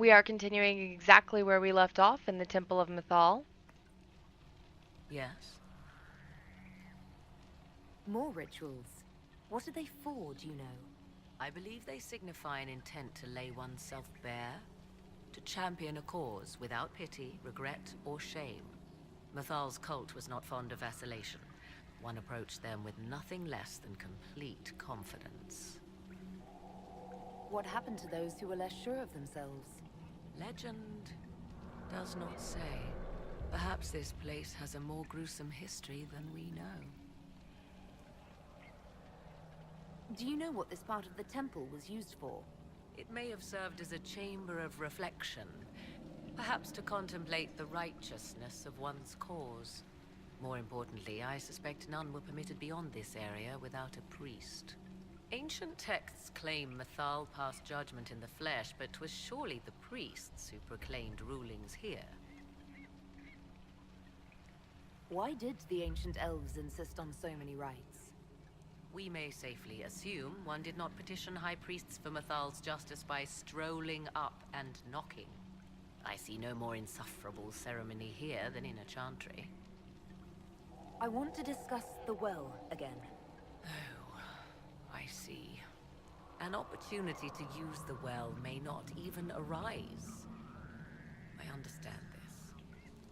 We are continuing exactly where we left off in the Temple of Mythal. Yes? More rituals. What are they for, do you know? I believe they signify an intent to lay oneself bare, to champion a cause without pity, regret, or shame. Mythal's cult was not fond of vacillation. One approached them with nothing less than complete confidence. What happened to those who were less sure of themselves? Legend does not say. Perhaps this place has a more gruesome history than we know. Do you know what this part of the temple was used for? It may have served as a chamber of reflection, perhaps to contemplate the righteousness of one's cause. More importantly, I suspect none were permitted beyond this area without a priest. Ancient texts claim Mythal passed judgment in the flesh, but 'twas surely the priests who proclaimed rulings here. Why did the ancient elves insist on so many rites? We may safely assume one did not petition high priests for Mythal's justice by strolling up and knocking. I see no more insufferable ceremony here than in a chantry. I want to discuss the well again. Oh, I see. An opportunity to use the well may not even arise. I understand this.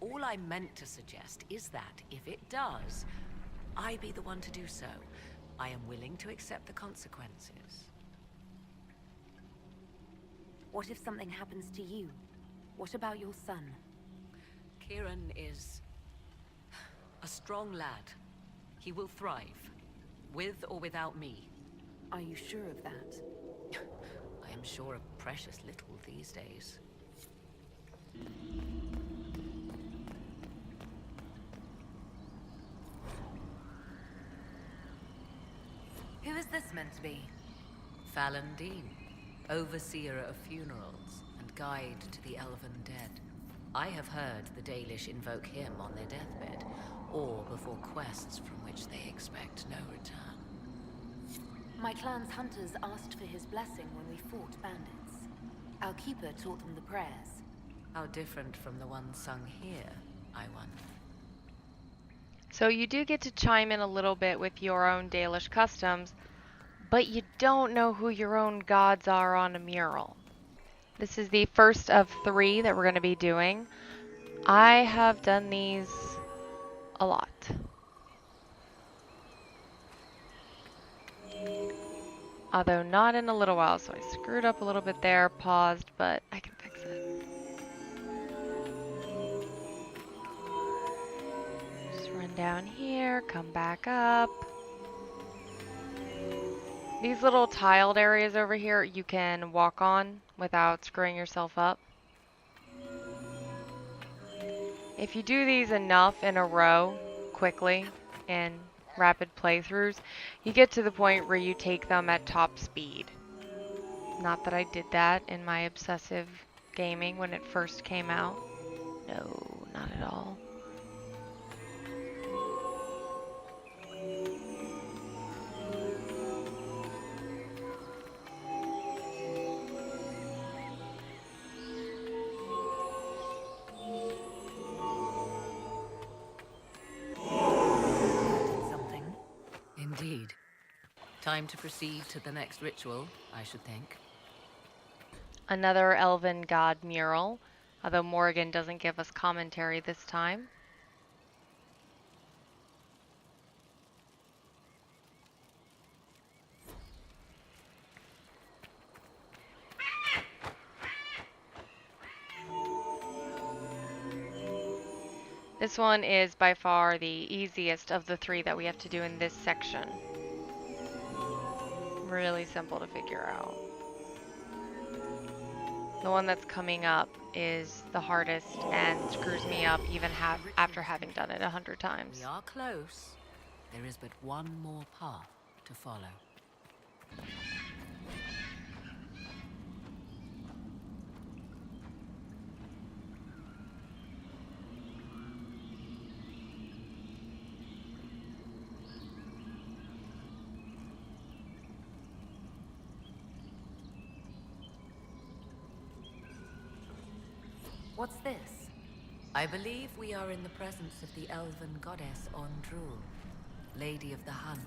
All I meant to suggest is that, if it does, I be the one to do so. I am willing to accept the consequences. What if something happens to you? What about your son? Kieran is a strong lad. He will thrive, with or without me. Are you sure of that? I am sure of precious little these days. Who is this meant to be? Fallon Dean, overseer of funerals and guide to the elven dead. I have heard the Dalish invoke him on their deathbed, or before quests from which they expect no return. My clan's hunters asked for his blessing when we fought bandits. Our keeper taught them the prayers. How different from the ones sung here, I wonder. So you do get to chime in a little bit with your own Dalish customs, but you don't know who your own gods are on a mural. This is the first of 3 that we're going to be doing. I have done these a lot. Although not in a little while, so I screwed up a little bit there, paused, but I can fix it. Just run down here, come back up. These little tiled areas over here you can walk on without screwing yourself up. If you do these enough in a row, quickly, in rapid playthroughs, you get to the point where you take them at top speed. Not that I did that in my obsessive gaming when it first came out. No, not at all. Something. Indeed. Time to proceed to the next ritual, I should think. Another elven god mural, although Morrigan doesn't give us commentary this time. This one is by far the easiest of the 3 that we have to do in this section. Really simple to figure out. The one that's coming up is the hardest and screws me up even after having done it 100 times. We are close. There is but one more path to follow. What's this? I believe we are in the presence of the elven goddess Ondrul, Lady of the Hunt.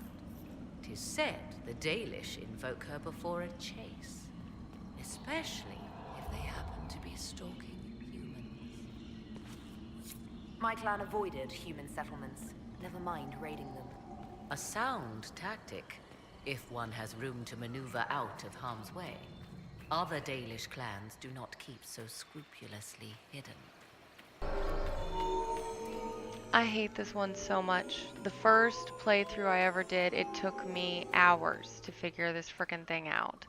'Tis said the Dalish invoke her before a chase, especially if they happen to be stalking humans. My clan avoided human settlements. Never mind raiding them. A sound tactic, if one has room to maneuver out of harm's way. Other Dalish clans do not keep so scrupulously hidden. I hate this one so much. The first playthrough I ever did, it took me hours to figure this frickin' thing out.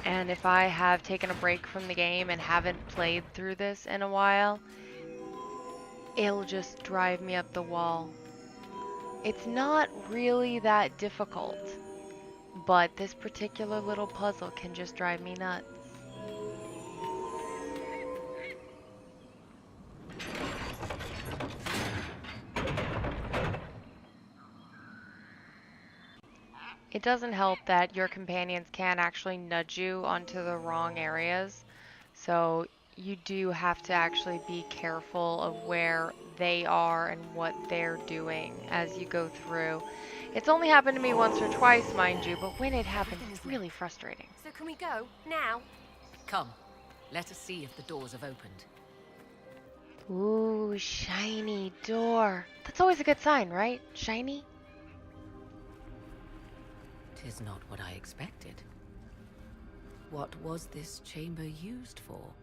And if I have taken a break from the game and haven't played through this in a while, it'll just drive me up the wall. It's not really that difficult, but this particular little puzzle can just drive me nuts. It doesn't help that your companions can actually nudge you onto the wrong areas, so you do have to actually be careful of where they are and what they're doing as you go through. It's only happened to me once or twice, mind you, but when it happens, it's really frustrating. So can we go? Now? Come, let us see if the doors have opened. Ooh, shiny door. That's always a good sign, right? Shiny? 'Tis not what I expected. What was this chamber used for?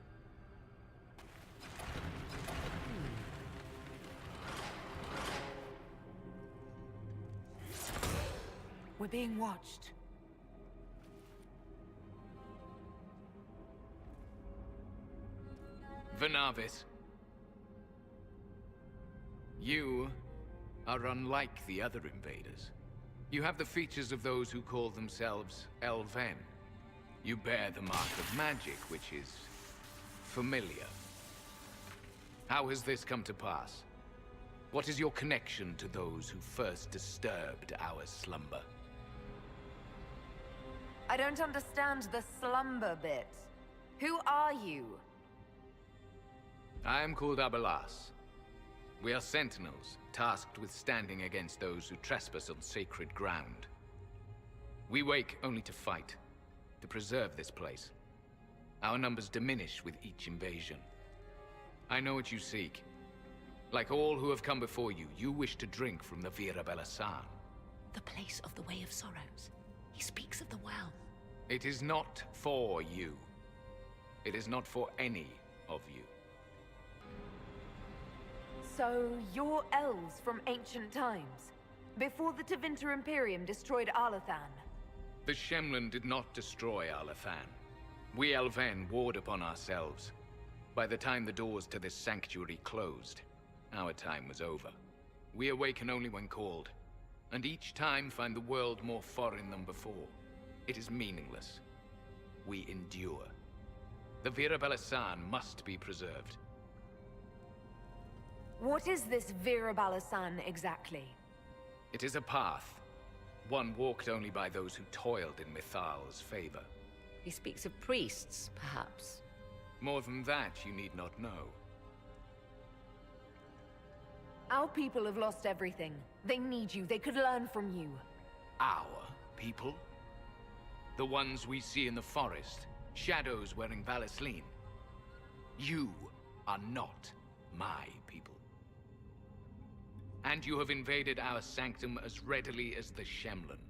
We're being watched. Vanavis, you are unlike the other invaders. You have the features of those who call themselves Elven. You bear the mark of magic, which is familiar. How has this come to pass? What is your connection to those who first disturbed our slumber? I don't understand the slumber bit. Who are you? I am called Abelas. We are sentinels, tasked with standing against those who trespass on sacred ground. We wake only to fight, to preserve this place. Our numbers diminish with each invasion. I know what you seek. Like all who have come before you, you wish to drink from the Vira Belasan. The place of the Way of Sorrows. He speaks of the well. It is not for you. It is not for any of you. So, you're elves from ancient times, before the Tevinter Imperium destroyed Arlathan. The Shemlin did not destroy Arlathan. We Elven warred upon ourselves. By the time the doors to this sanctuary closed, our time was over. We awaken only when called, and each time find the world more foreign than before. It is meaningless. We endure. The Vira Belasan must be preserved. What is this Vira Balasan exactly? It is a path, one walked only by those who toiled in Mythal's favor. He speaks of priests, perhaps. More than that, you need not know. Our people have lost everything. They need you. They could learn from you. Our people? The ones we see in the forest, shadows wearing Valisleen. You are not my people. And you have invaded our sanctum as readily as the Shemlin.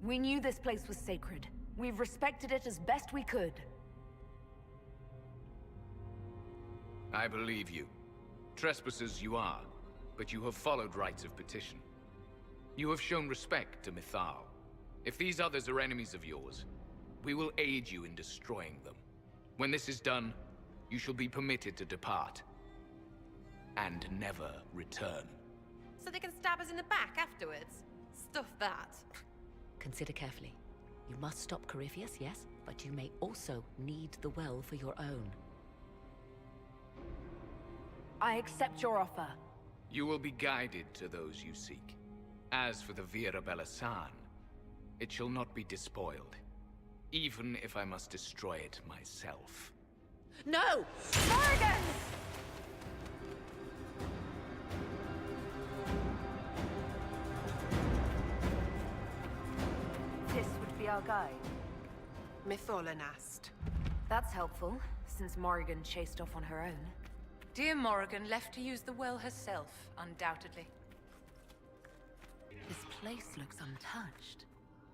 We knew this place was sacred. We've respected it as best we could. I believe you. Trespassers you are, but you have followed rites of petition. You have shown respect to Mythal. If these others are enemies of yours, we will aid you in destroying them. When this is done, you shall be permitted to depart. And never return. So they can stab us in the back afterwards? Stuff that. Consider carefully. You must stop Corypheus, yes, but you may also need the well for your own. I accept your offer. You will be guided to those you seek. As for the Vira Belasan, it shall not be despoiled, even if I must destroy it myself. No! Morrigan! This would be our guide. Mythal asked. That's helpful, since Morrigan chased off on her own. Dear Morrigan left to use the well herself, undoubtedly. This place looks untouched.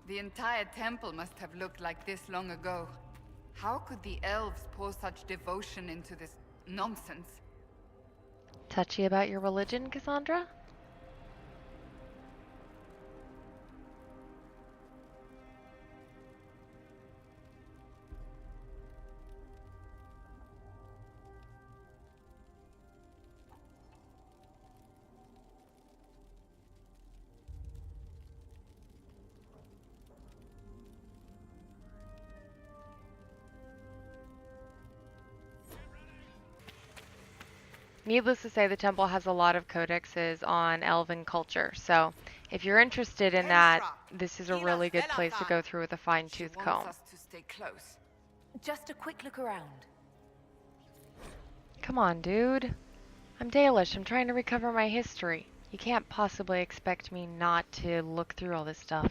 The entire temple must have looked like this long ago. How could the elves pour such devotion into this nonsense? Touchy about your religion, Cassandra? Needless to say, the temple has a lot of codexes on elven culture, so if you're interested in that, this is a really good place to go through with a fine-tooth She comb. wants us to stay close. Just a quick look around. Come on, dude. I'm Dalish. I'm trying to recover my history. You can't possibly expect me not to look through all this stuff.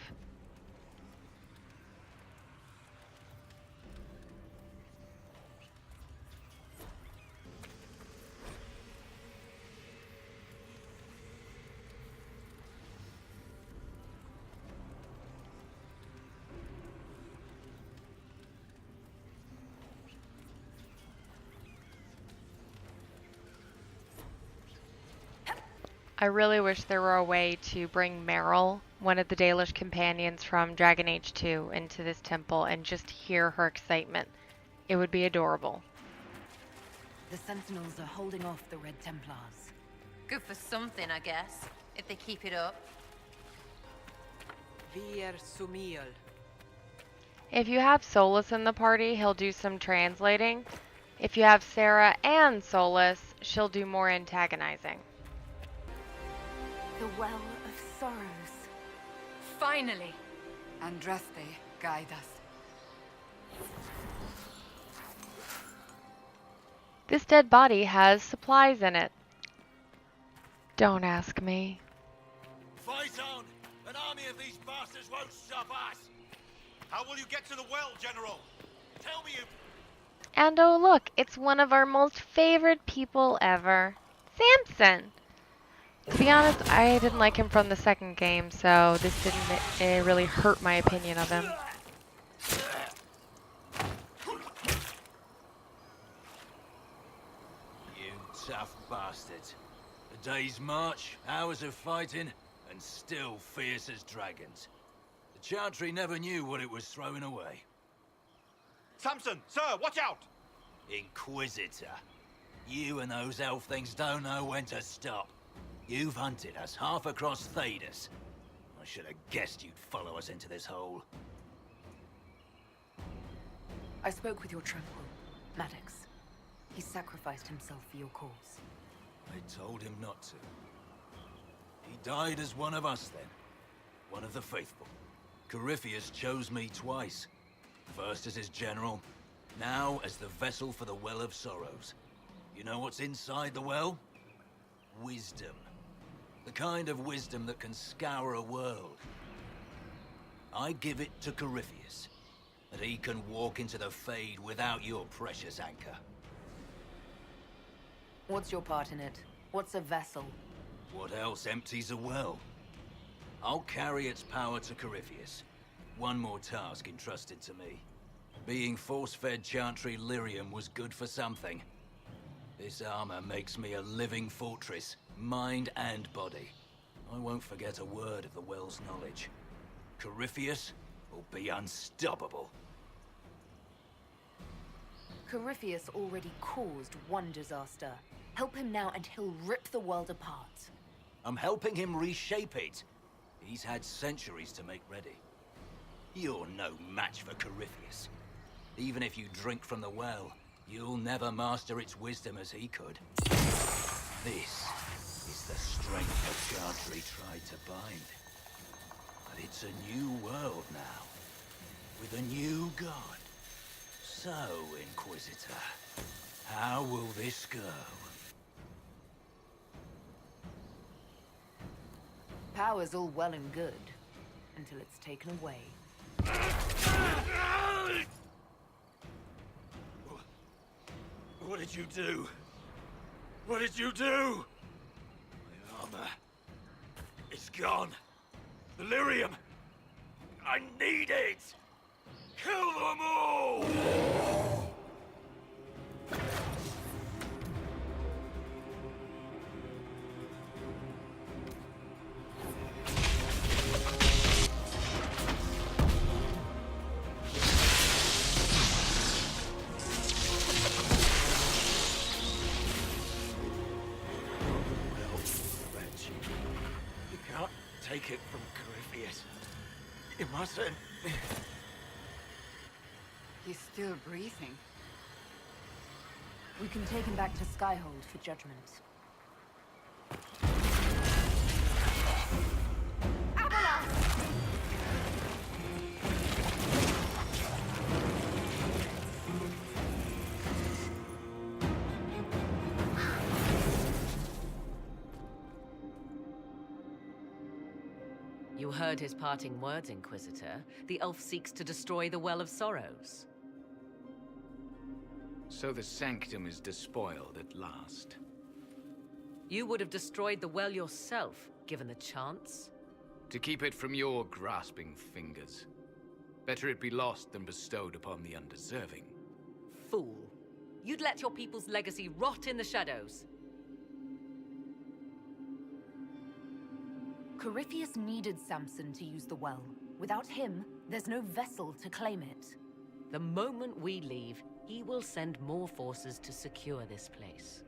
I really wish there were a way to bring Meryl, one of the Dalish companions from Dragon Age 2, into this temple and just hear her excitement. It would be adorable. The Sentinels are holding off the Red Templars. Good for something, I guess, if they keep it up. Vir Sumiel. If you have Solus in the party, he'll do some translating. If you have Sarah and Solus, she'll do more antagonizing. The Well of Sorrows. Finally! Andraste, guide us. This dead body has supplies in it. Don't ask me. Fight on! An army of these bastards won't stop us! How will you get to the well, General? Tell me you... And oh look, it's one of our most favorite people ever. Samson! To be honest, I didn't like him from the second game, so this didn't really hurt my opinion of him. You tough bastards. A day's march, hours of fighting, and still fierce as dragons. The Chantry never knew what it was throwing away. Samson, sir, watch out! Inquisitor. You and those elf things don't know when to stop. You've hunted us half across Thedas. I should have guessed you'd follow us into this hole. I spoke with your tranquil, Maddox. He sacrificed himself for your cause. I told him not to. He died as one of us then. One of the faithful. Corypheus chose me twice. First as his general, now as the vessel for the Well of Sorrows. You know what's inside the well? Wisdom. The kind of wisdom that can scour a world. I give it to Corypheus, that he can walk into the Fade without your precious anchor. What's your part in it? What's a vessel? What else empties a well? I'll carry its power to Corypheus. One more task entrusted to me. Being force-fed Chantry lyrium was good for something. This armor makes me a living fortress, mind and body. I won't forget a word of the well's knowledge. Corypheus will be unstoppable. Corypheus already caused one disaster. Help him now and he'll rip the world apart. I'm helping him reshape it. He's had centuries to make ready. You're no match for Corypheus. Even if you drink from the well, you'll never master its wisdom as he could. This is the strength the Chantry tried to bind. But it's a new world now, with a new god. So, Inquisitor, How will this go? Power's all well and good, until it's taken away. What did you do? What did you do? My armor. It's gone. Delirium. I need it! Kill them all! You can't take it from Corypheus. You mustn't. He's still breathing. We can take him back to Skyhold for judgment. You heard his parting words, Inquisitor. The elf seeks to destroy the Well of Sorrows. So the sanctum is despoiled at last. You would have destroyed the well yourself, given the chance. To keep it from your grasping fingers. Better it be lost than bestowed upon the undeserving. Fool. You'd let your people's legacy rot in the shadows. Corypheus needed Samson to use the well. Without him, there's no vessel to claim it. The moment we leave, he will send more forces to secure this place.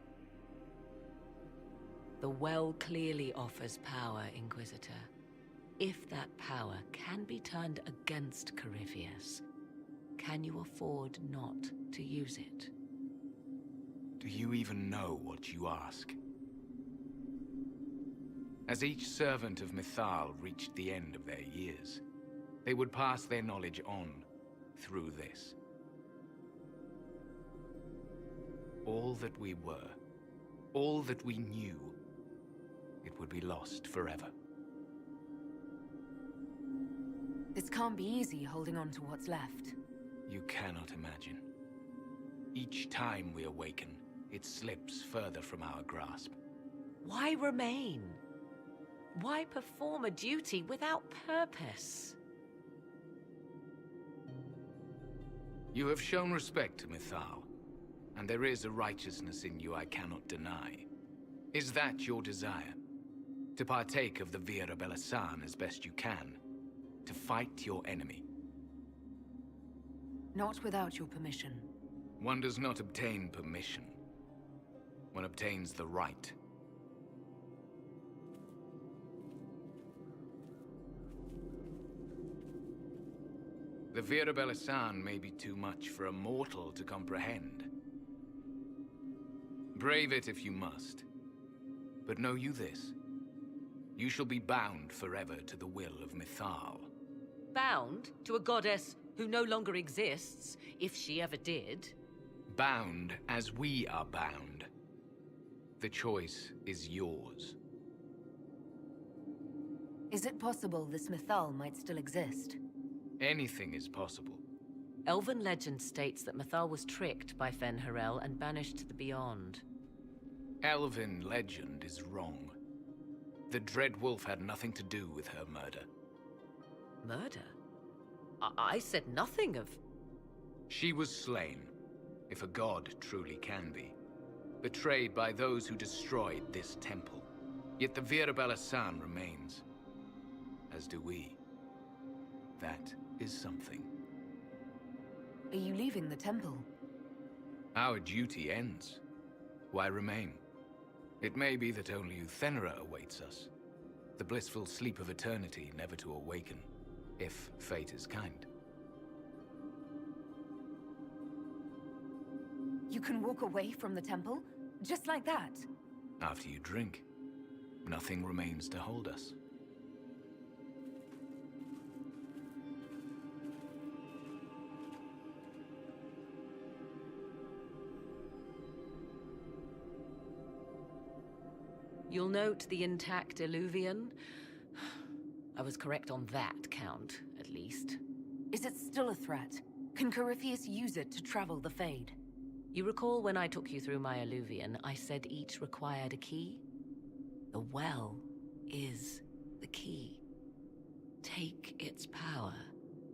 The well clearly offers power, Inquisitor. If that power can be turned against Corypheus, can you afford not to use it? Do you even know what you ask? As each servant of Mythal reached the end of their years, they would pass their knowledge on through this. All that we were, all that we knew, it would be lost forever. This can't be easy holding on to what's left. You cannot imagine. Each time we awaken, it slips further from our grasp. Why remain? Why perform a duty without purpose? You have shown respect to Mythal, and there is a righteousness in you I cannot deny. Is that your desire? To partake of the Vira Belasan as best you can? To fight your enemy? Not without your permission. One does not obtain permission. One obtains the right. The Vira Belasan may be too much for a mortal to comprehend. Brave it if you must. But know you this. You shall be bound forever to the will of Mythal. Bound to a goddess who no longer exists, if she ever did. Bound as we are bound. The choice is yours. Is it possible this Mythal might still exist? Anything is possible. Elven legend states that Mythal was tricked by Fen-Harel and banished to the Beyond. Elven legend is wrong. The Dread Wolf had nothing to do with her murder. Murder? I said nothing of... She was slain, if a god truly can be. Betrayed by those who destroyed this temple. Yet the Vira Belasan remains. As do we. That is something. Are you leaving the temple? Our duty ends. Why remain? It may be that only Uthenera awaits us. The blissful sleep of eternity, never to awaken, if fate is kind. You can walk away from the temple? Just like that? After you drink, nothing remains to hold us. You'll note the intact Illuvian. I was correct on that count, at least. Is it still a threat? Can Corypheus use it to travel the Fade? You recall when I took you through my Illuvian, I said each required a key? The well is the key. Take its power,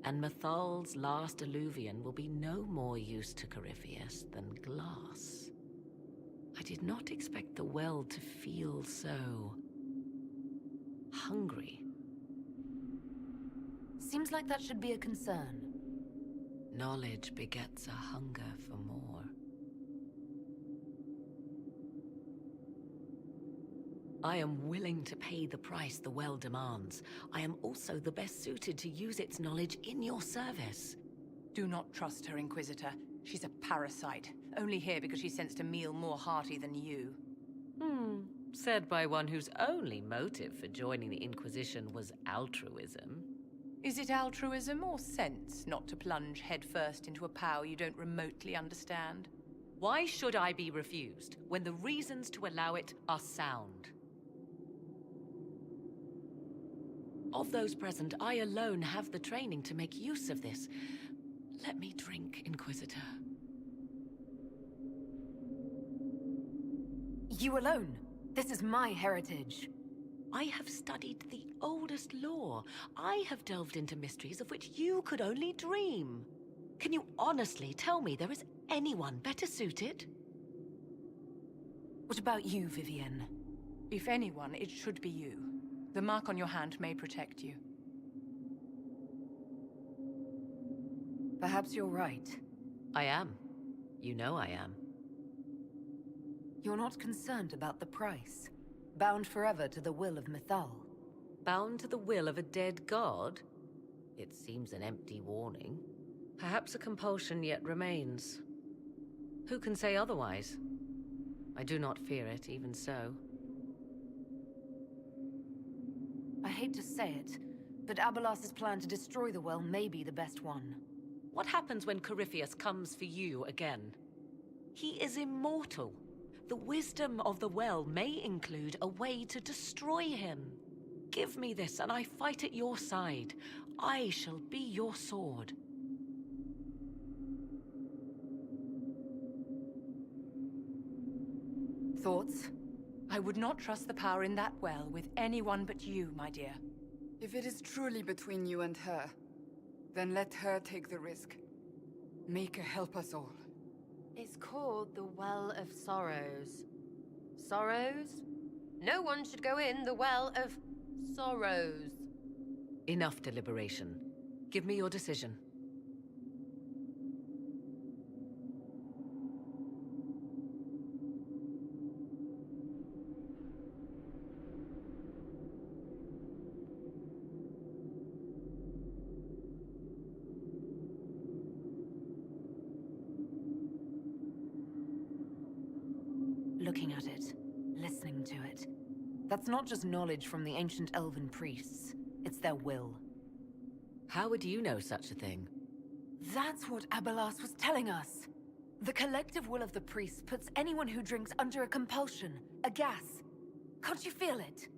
and Mythal's last Illuvian will be no more use to Corypheus than glass. I did not expect the well to feel so hungry. Seems like that should be a concern. Knowledge begets a hunger for more. I am willing to pay the price the well demands. I am also the best suited to use its knowledge in your service. Do not trust her, Inquisitor. She's a parasite, only here because she sensed a meal more hearty than you. Said by one whose only motive for joining the Inquisition was altruism. Is it altruism or sense not to plunge headfirst into a power you don't remotely understand? Why should I be refused when the reasons to allow it are sound? Of those present, I alone have the training to make use of this. Let me drink, Inquisitor. You alone? This is my heritage. I have studied the oldest lore. I have delved into mysteries of which you could only dream. Can you honestly tell me there is anyone better suited? What about you, Vivienne? If anyone, it should be you. The mark on your hand may protect you. Perhaps you're right. I am. You know I am. You're not concerned about the price. Bound forever to the will of Mythal. Bound to the will of a dead god? It seems an empty warning. Perhaps a compulsion yet remains. Who can say otherwise? I do not fear it, even so. I hate to say it, but Abelas's plan to destroy the well may be the best one. What happens when Corypheus comes for you again? He is immortal. The wisdom of the well may include a way to destroy him. Give me this, and I fight at your side. I shall be your sword. Thoughts? I would not trust the power in that well with anyone but you, my dear. If it is truly between you and her, then let her take the risk. Make her help us all. It's called the Well of Sorrows. Sorrows? No one should go in the Well of Sorrows. Enough deliberation. Give me your decision. Looking at it, listening to it. That's not just knowledge from the ancient elven priests. It's their will. How would you know such a thing? That's what Abelas was telling us. The collective will of the priests puts anyone who drinks under a compulsion, a gas. Can't you feel it?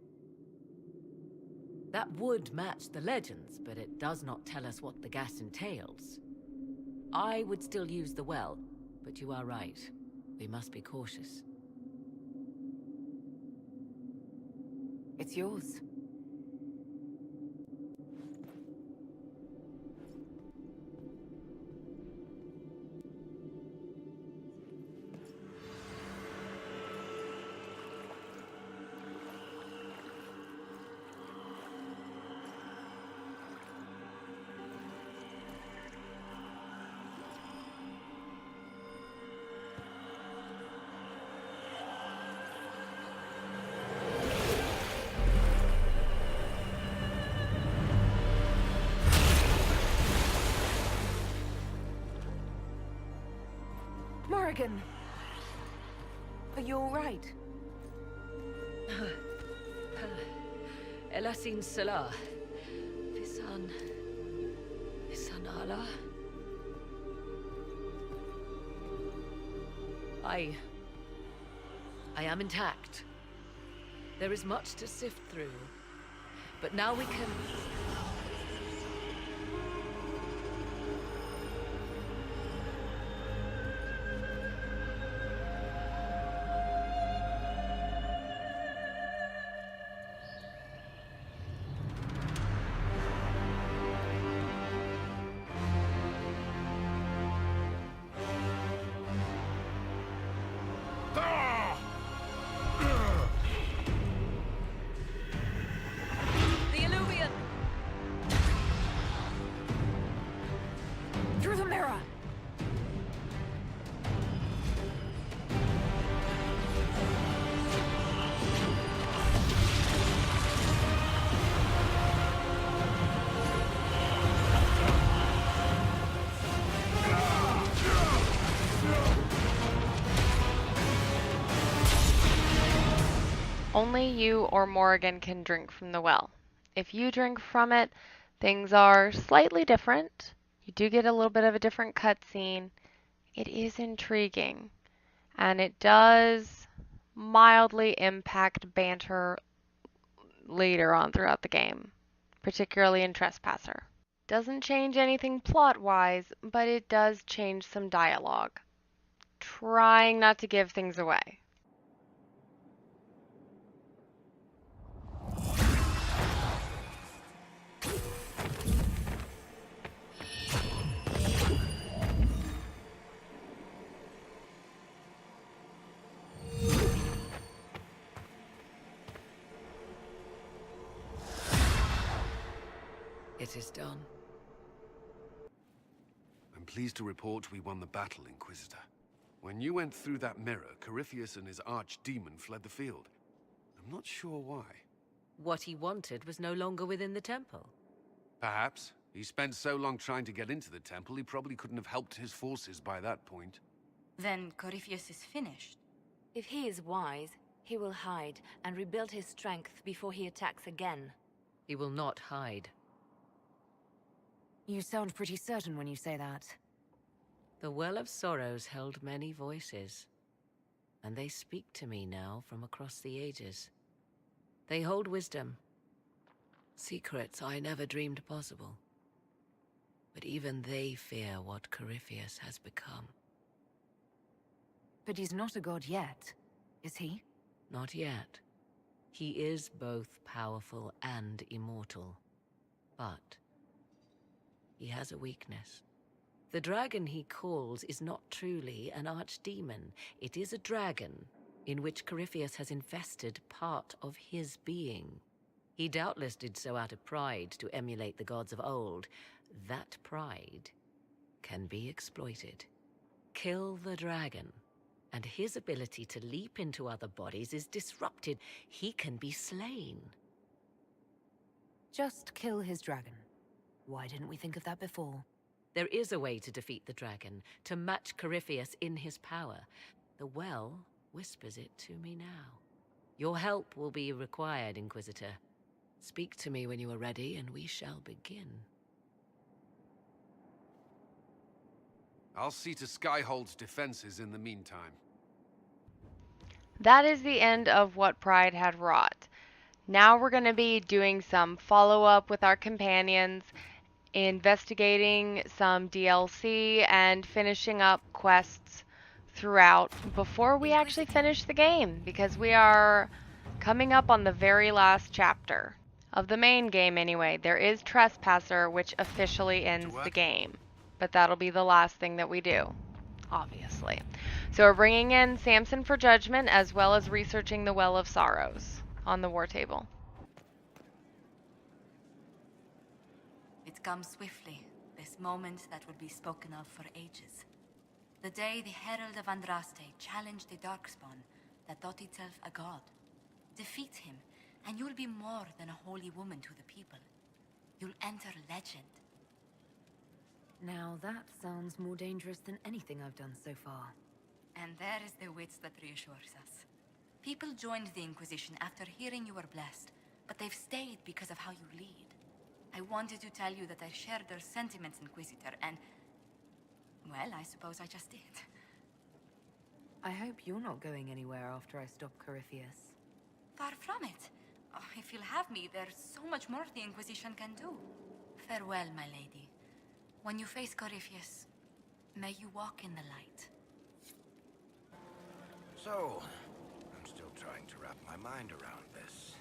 That would match the legends, but it does not tell us what the gas entails. I would still use the well, but you are right. We must be cautious. It's yours. Morrigan! Are you alright? Elasin Salah. Visan Allah. I am intact. There is much to sift through. But now we can... The Illuvian! Through the mirror! Only you or Morrigan can drink from the well. If you drink from it, things are slightly different. You do get a little bit of a different cutscene. It is intriguing, and it does mildly impact banter later on throughout the game, particularly in Trespasser. Doesn't change anything plot-wise, but it does change some dialogue. Trying not to give things away. It is done. I'm pleased to report we won the battle, Inquisitor. When you went through that mirror, Corypheus and his archdemon fled the field. I'm not sure why. What he wanted was no longer within the temple. Perhaps. He spent so long trying to get into the temple, he probably couldn't have helped his forces by that point. Then Corypheus is finished. If he is wise, he will hide and rebuild his strength before he attacks again. He will not hide. You sound pretty certain when you say that. The Well of Sorrows held many voices, and they speak to me now from across the ages. They hold wisdom, secrets I never dreamed possible. But even they fear what Corypheus has become. But he's not a god yet, is he? Not yet. He is both powerful and immortal, but he has a weakness. The dragon he calls is not truly an archdemon. It is a dragon in which Corypheus has invested part of his being. He doubtless did so out of pride to emulate the gods of old. That pride can be exploited. Kill the dragon, and his ability to leap into other bodies is disrupted. He can be slain. Just kill his dragon. Why didn't we think of that before? There is a way to defeat the dragon, to match Corypheus in his power. The well whispers it to me now. Your help will be required, Inquisitor. Speak to me when you are ready, and we shall begin. I'll see to Skyhold's defenses in the meantime. That is the end of what Pride Had Wrought. Now we're going to be doing some follow-up with our companions, investigating some DLC, and finishing up quests throughout before we actually finish the game, because we are coming up on the very last chapter of the main game anyway. There is Trespasser, which officially ends the game, but that'll be the last thing that we do, obviously. So we're bringing in Samson for judgment, as well as researching the Well of Sorrows on the war table. It comes swiftly, this moment that will be spoken of for ages. The day the Herald of Andraste challenged the Darkspawn that thought itself a god. Defeat him, and you'll be more than a holy woman to the people. You'll enter legend. Now that sounds more dangerous than anything I've done so far. And there is the wits that reassures us. People joined the Inquisition after hearing you were blessed, but they've stayed because of how you lead. I wanted to tell you that I shared their sentiments, Inquisitor, and... well, I suppose I just did. I hope you're not going anywhere after I stop Corypheus. Far from it. Oh, if you'll have me, there's so much more the Inquisition can do. Farewell, my lady. When you face Corypheus, may you walk in the light. So, I'm still trying to wrap my mind around this.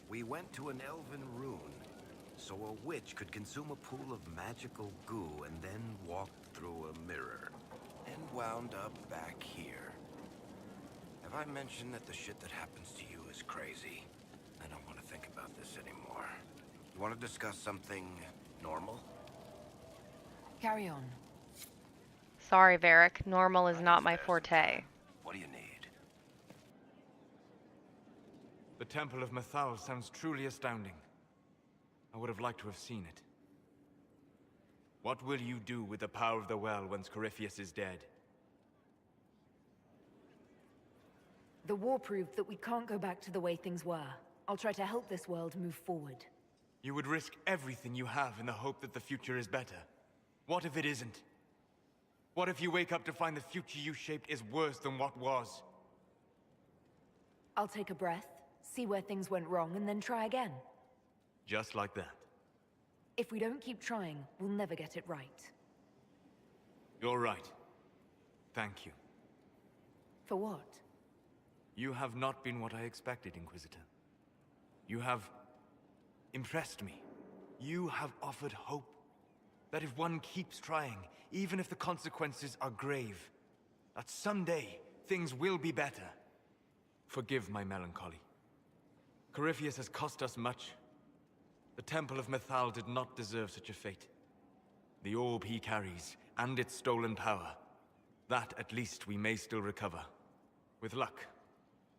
We went to an elven rune, so a witch could consume a pool of magical goo and then walk through a mirror, and wound up back here. Have I mentioned that the shit that happens to you is crazy? I don't want to think about this anymore. You want to discuss something normal? Carry on. Sorry, Varric. Normal is not my forte. What do you need? The Temple of Mythal sounds truly astounding. I would have liked to have seen it. What will you do with the power of the well once Corypheus is dead? The war proved that we can't go back to the way things were. I'll try to help this world move forward. You would risk everything you have in the hope that the future is better. What if it isn't? What if you wake up to find the future you shaped is worse than what was? I'll take a breath, see where things went wrong, and then try again. Just like that. If we don't keep trying, we'll never get it right. You're right. Thank you. For what? You have not been what I expected, Inquisitor. You have impressed me. You have offered hope. That if one keeps trying, even if the consequences are grave, that someday things will be better. Forgive my melancholy. Corypheus has cost us much. The Temple of Mythal did not deserve such a fate. The orb he carries, and its stolen power, that at least we may still recover. With luck,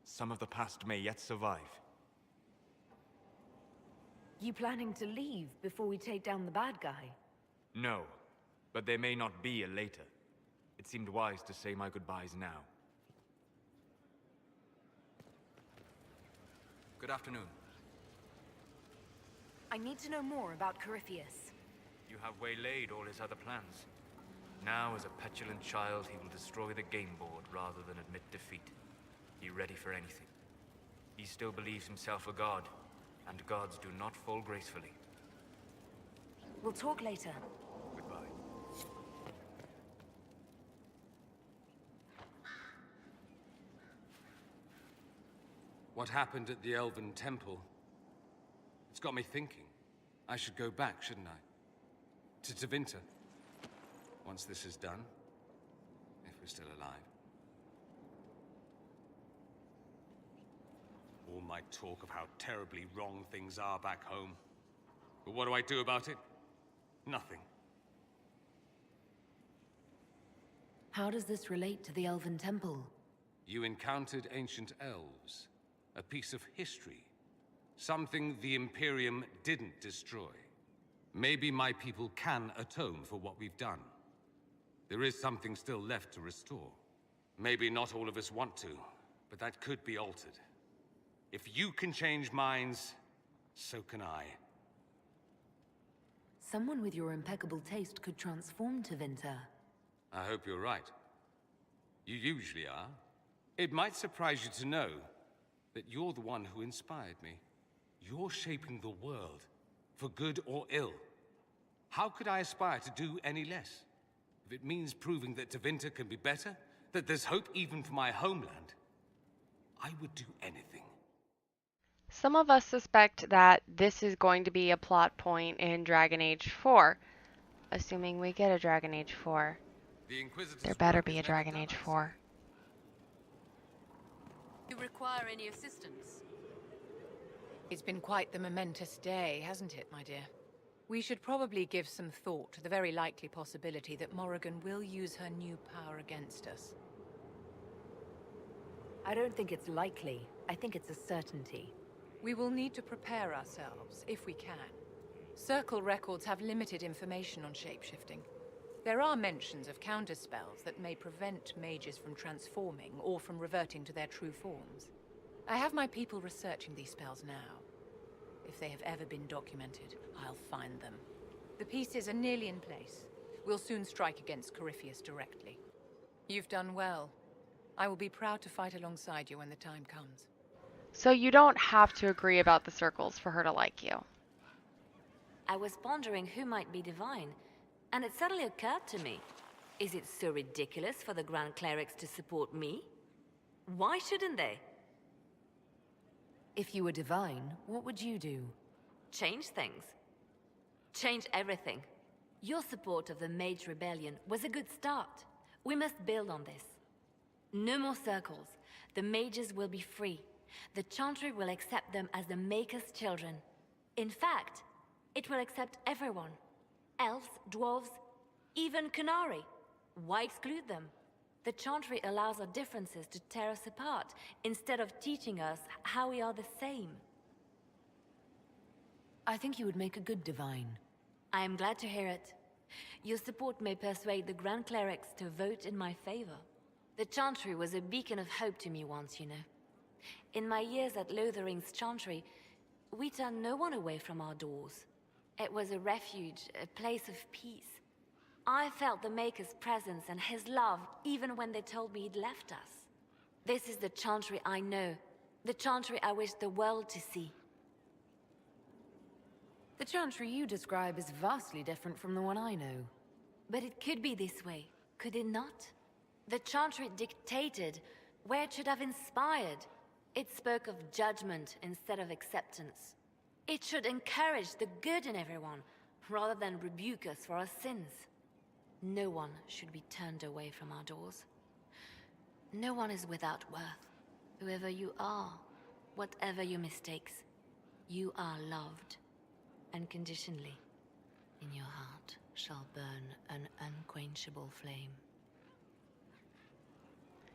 some of the past may yet survive. You planning to leave before we take down the bad guy? No, but there may not be a later. It seemed wise to say my goodbyes now. Good afternoon. I need to know more about Corypheus. You have waylaid all his other plans. Now, as a petulant child, he will destroy the game board rather than admit defeat. Be ready for anything. He still believes himself a god, and gods do not fall gracefully. We'll talk later. Goodbye. What happened at the Elven Temple? It's got me thinking. I should go back, shouldn't I? To Tevinter. Once this is done. If we're still alive. All my talk of how terribly wrong things are back home. But what do I do about it? Nothing. How does this relate to the Elven Temple? You encountered ancient elves. A piece of history. Something the Imperium didn't destroy. Maybe my people can atone for what we've done. There is something still left to restore. Maybe not all of us want to, but that could be altered. If you can change minds, so can I. Someone with your impeccable taste could transform Tevinter. I hope you're right. You usually are. It might surprise you to know that you're the one who inspired me. You're shaping the world, for good or ill. How could I aspire to do any less? If it means proving that Tevinter can be better, that there's hope even for my homeland, I would do anything. Some of us suspect that this is going to be a plot point in Dragon Age 4. Assuming we get a Dragon Age 4. There better be a Dragon Age 4. You require any assistance? It's been quite the momentous day, hasn't it, my dear? We should probably give some thought to the very likely possibility that Morrigan will use her new power against us. I don't think it's likely. I think it's a certainty. We will need to prepare ourselves, if we can. Circle records have limited information on shapeshifting. There are mentions of counterspells that may prevent mages from transforming or from reverting to their true forms. I have my people researching these spells now. If they have ever been documented, I'll find them. The pieces are nearly in place. We'll soon strike against Corypheus directly. You've done well. I will be proud to fight alongside you when the time comes. So you don't have to agree about the circles for her to like you. I was pondering who might be divine, and it suddenly occurred to me. Is it so ridiculous for the Grand Clerics to support me? Why shouldn't they? If you were divine, what would you do? Change things. Change everything. Your support of the Mage Rebellion was a good start. We must build on this. No more circles. The mages will be free. The Chantry will accept them as the Maker's children. In fact, it will accept everyone. Elves, dwarves, even Kunari. Why exclude them? The Chantry allows our differences to tear us apart, instead of teaching us how we are the same. I think you would make a good divine. I am glad to hear it. Your support may persuade the Grand Clerics to vote in my favor. The Chantry was a beacon of hope to me once, you know. In my years at Lothering's Chantry, we turned no one away from our doors. It was a refuge, a place of peace. I felt the Maker's presence and his love even when they told me he'd left us. This is the Chantry I know, the Chantry I wish the world to see. The Chantry you describe is vastly different from the one I know. But it could be this way, could it not? The Chantry dictated where it should have inspired. It spoke of judgment instead of acceptance. It should encourage the good in everyone, rather than rebuke us for our sins. No one should be turned away from our doors. No one is without worth. Whoever you are, whatever your mistakes, you are loved. Unconditionally, in your heart shall burn an unquenchable flame.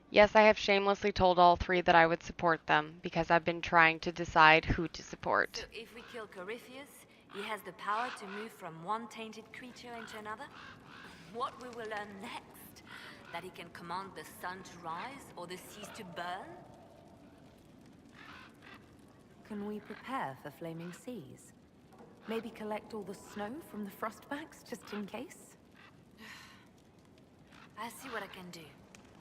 Yes, I have shamelessly told all three that I would support them, because I've been trying to decide who to support. So if we kill Corypheus, he has the power to move from one tainted creature into another? What we will learn next? That he can command the sun to rise, or the seas to burn? Can we prepare for flaming seas? Maybe collect all the snow from the frostbacks, just in case? I'll see what I can do.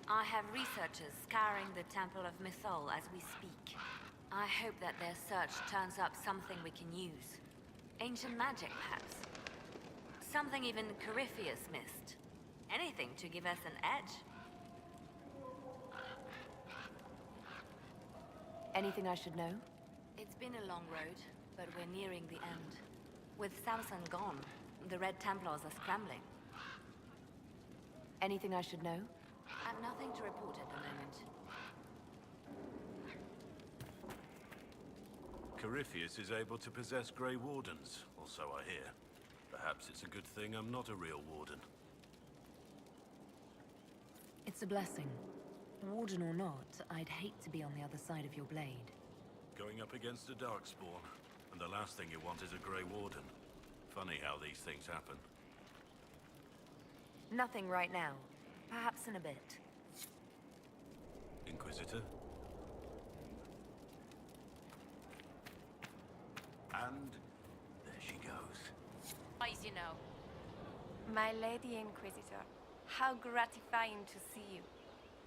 I have researchers scouring the Temple of Mythal as we speak. I hope that their search turns up something we can use. Ancient magic, perhaps. Something even Corypheus missed. Anything to give us an edge. Anything I should know? It's been a long road, but we're nearing the end. With Samson gone, the Red Templars are scrambling. Anything I should know? I've nothing to report at the moment. Corypheus is able to possess Grey Wardens, or so I hear. Perhaps it's a good thing I'm not a real Warden. It's a blessing. Warden or not, I'd hate to be on the other side of your blade. Going up against a Darkspawn, and the last thing you want is a Grey Warden. Funny how these things happen. Nothing right now. Perhaps in a bit. Inquisitor? And there she goes. As you know. My Lady Inquisitor, how gratifying to see you.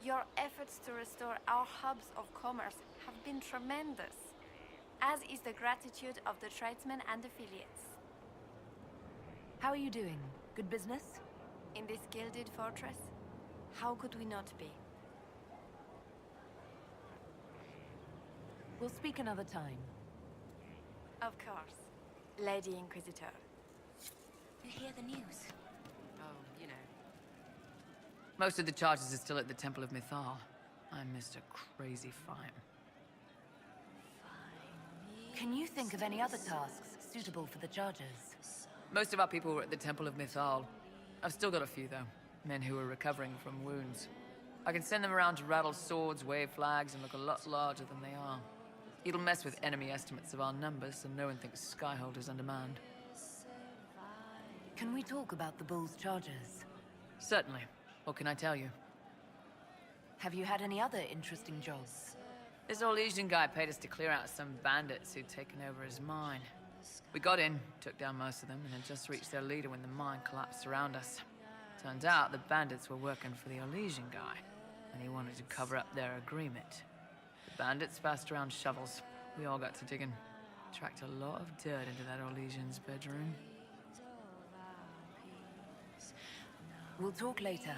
Your efforts to restore our hubs of commerce have been tremendous, as is the gratitude of the tradesmen and affiliates. How are you doing? Good business? In this gilded fortress, how could we not be? We'll speak another time. Of course, Lady Inquisitor. You hear the news? Oh, you know. Most of the charges are still at the Temple of Mythal. I missed a crazy fine. Can you think of any other tasks suitable for the charges? Most of our people were at the Temple of Mythal. I've still got a few, though. Men who are recovering from wounds. I can send them around to rattle swords, wave flags, and look a lot larger than they are. It'll mess with enemy estimates of our numbers, so no one thinks Skyhold is undermanned. Can we talk about the Bull's charges? Certainly. What can I tell you? Have you had any other interesting jobs? This Orlesian guy paid us to clear out some bandits who'd taken over his mine. We got in, took down most of them, and had just reached their leader when the mine collapsed around us. Turns out the bandits were working for the Orlesian guy, and he wanted to cover up their agreement. Bandits passed around shovels. We all got to digging. Tracked a lot of dirt into that Orlesian's bedroom. We'll talk later.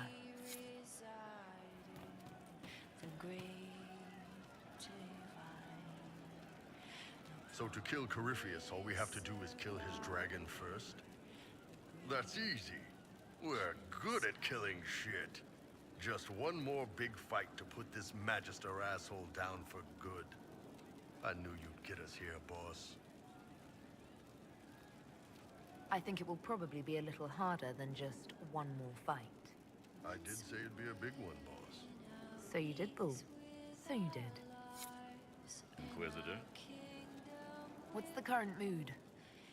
So to kill Corypheus, all we have to do is kill his dragon first? That's easy. We're good at killing shit. Just one more big fight to put this Magister asshole down for good. I knew you'd get us here, boss. I think it will probably be a little harder than just one more fight. I did say it'd be a big one, boss. So you did, Bull. So you did. Inquisitor, What's the current mood?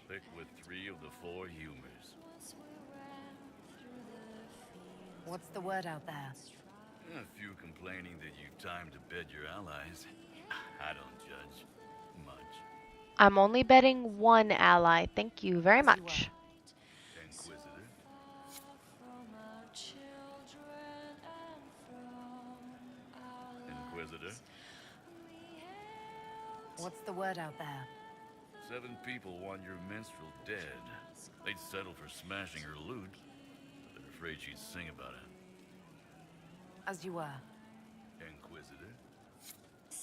thick with 3 of the 4 humors. What's the word out there? A few complaining that you've time to bed your allies. I don't judge much. I'm only betting one ally. Thank you very much. Inquisitor, Inquisitor, What's the word out there? 7 people want your minstrel dead. They'd settle for smashing her loot, but they're afraid she'd sing about it. As you were. Inquisitor,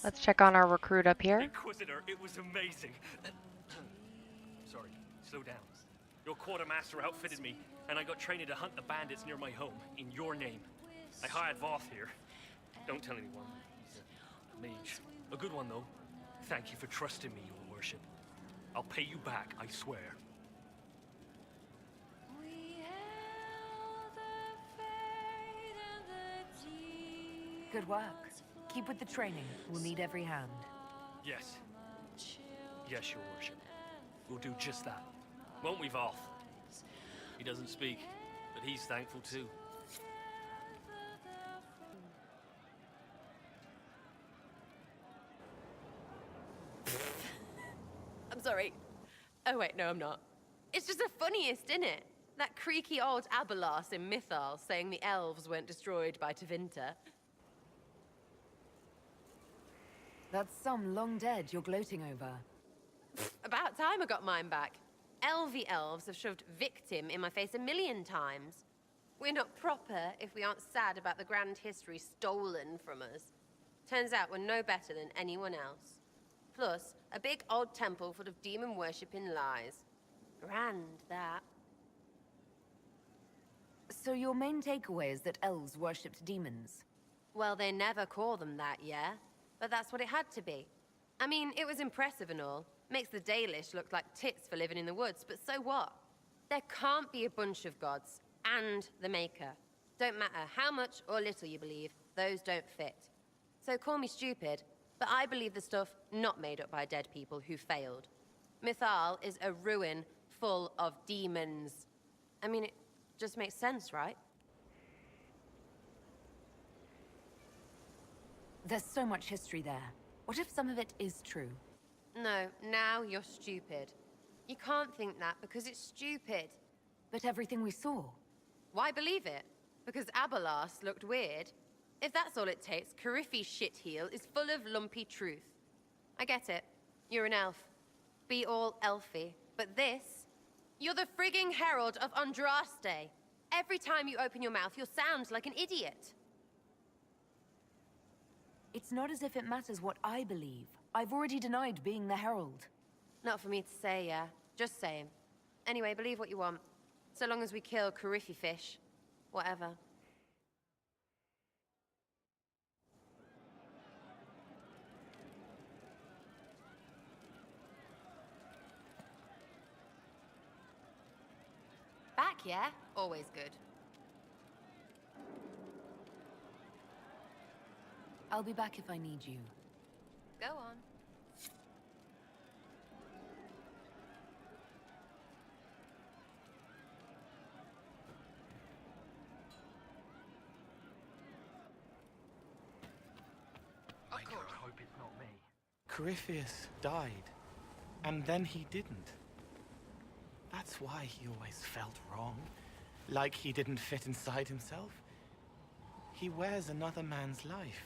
Let's check on our recruit up here. Inquisitor, it was amazing. Sorry, slow down. Your quartermaster outfitted me, and I got trained to hunt the bandits near my home, in your name. I hired Voth here. Don't tell anyone. He's a mage. A good one, though. Thank you for trusting me, your worship. I'll pay you back, I swear. Good work. Keep with the training. We'll need every hand. Yes. Yes, your worship. We'll do just that. Won't we, Voth? He doesn't speak, but he's thankful too. I'm sorry. Oh wait, no I'm not. It's just the funniest, isn't it? That creaky old Abelas in Mythal saying the elves weren't destroyed by Tevinter. That's some long dead you're gloating over. About time I got mine back. Elvie elves have shoved victim in my face 1,000,000 times. We're not proper if we aren't sad about the grand history stolen from us. Turns out we're no better than anyone else. Plus, a big old temple full of demon-worshipping lies. Grand, that. So your main takeaway is that elves worshipped demons? Well, they never call them that, yeah? But that's what it had to be. I mean, it was impressive and all. Makes the Dalish look like tits for living in the woods, but so what? There can't be a bunch of gods and the Maker. Don't matter how much or little you believe, those don't fit. So call me stupid, but I believe the stuff not made up by dead people who failed. Mythal is a ruin full of demons. I mean, it just makes sense, right? There's so much history there. What if some of it is true? No, now you're stupid. You can't think that because it's stupid. But everything we saw. Why believe it? Because Abelas looked weird? If that's all it takes, Coryphe's shitheel is full of lumpy truth. I get it. You're an elf. Be all elfy. But this? You're the frigging herald of Andraste. Every time you open your mouth, you'll sound like an idiot. It's not as if it matters what I believe. I've already denied being the herald. Not for me to say, yeah. Just saying. Anyway, believe what you want. So long as we kill Coryphe fish. Whatever. Back, yeah? Always good. I'll be back if I need you. Go on. I God hope it's not me. Corypheus died, and then he didn't. That's why he always felt wrong, like he didn't fit inside himself. He wears another man's life.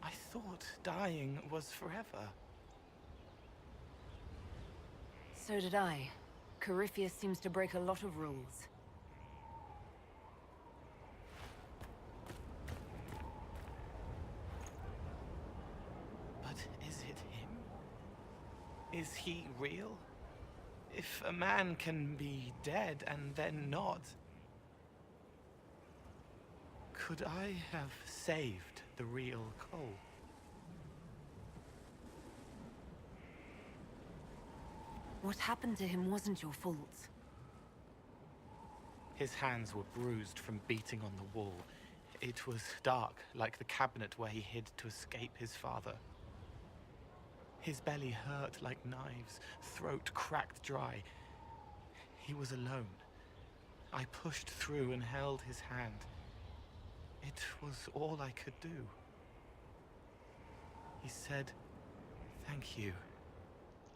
I thought dying was forever. So did I. Corypheus seems to break a lot of rules. But is it him? Is he real? If a man can be dead and then not, could I have saved the real Cole? What happened to him wasn't your fault. His hands were bruised from beating on the wall. It was dark, like the cabinet where he hid to escape his father. His belly hurt like knives, throat cracked dry. He was alone. I pushed through and held his hand. It was all I could do. He said, "Thank you."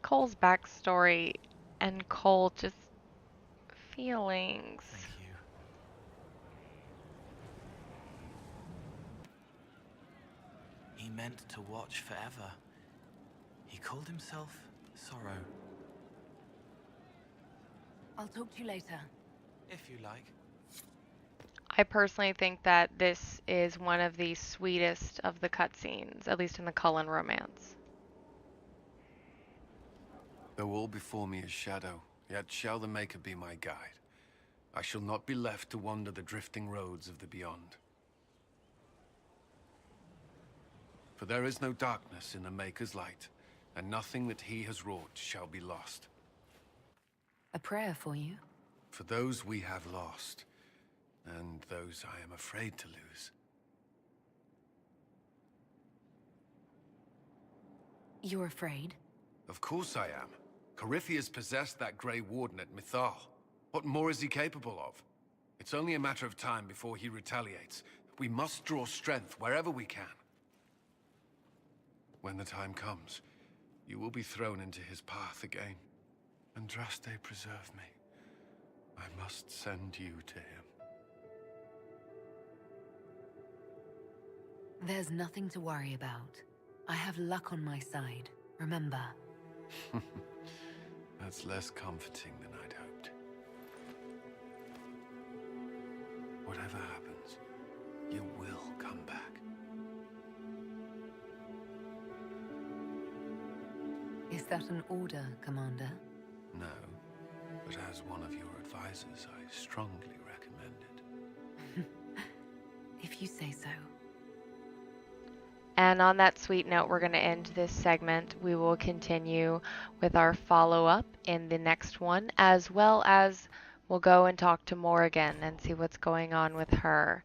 Cole's backstory and Cole just feelings. Thank you. He meant to watch forever. He called himself Sorrow. I'll talk to you later. If you like. I personally think that this is one of the sweetest of the cutscenes, at least in the Cullen romance. Though all before me is shadow, yet shall the Maker be my guide. I shall not be left to wander the drifting roads of the beyond. For there is no darkness in the Maker's light, and nothing that he has wrought shall be lost. A prayer for you? For those we have lost, and those I am afraid to lose. You're afraid? Of course I am. Corypheus possessed that Grey Warden at Mythal. What more is he capable of? It's only a matter of time before he retaliates. We must draw strength wherever we can. When the time comes, you will be thrown into his path again. Andraste, preserve me. I must send you to him. There's nothing to worry about. I have luck on my side, remember. That's less comforting than I'd hoped. Whatever happens, you will come back. Is that an order, Commander? No, but as one of your advisors, I strongly recommend it. If you say so. And on that sweet note, we're going to end this segment. We will continue with our follow-up in the next one, as well as we'll go and talk to Morrigan and see what's going on with her.